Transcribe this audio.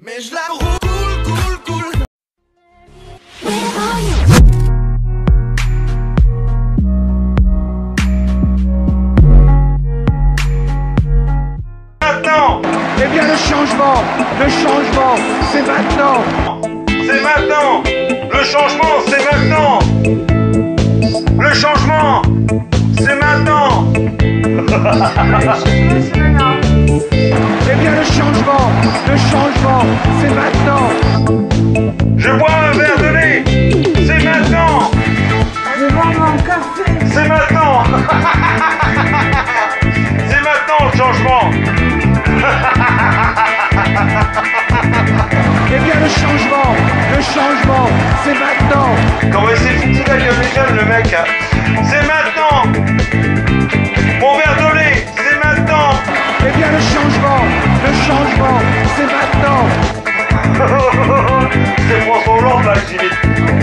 Mais je la roule, cool, cool. Maintenant. Eh bien le changement, c'est maintenant. C'est maintenant. Le changement, c'est maintenant. Le changement, c'est maintenant. Eh bien le changement, c'est maintenant. Je bois un verre de lait. C'est maintenant. Je bois mon café. C'est maintenant. C'est maintenant le changement. Eh bien le changement, c'est maintenant. Comment il s'est foutu la gueule des jeunes, le mec. C'est maintenant. Mon verre de lait, c'est maintenant. Eh bien le changement, c'est maintenant. C'est François Hollande là, j'imite.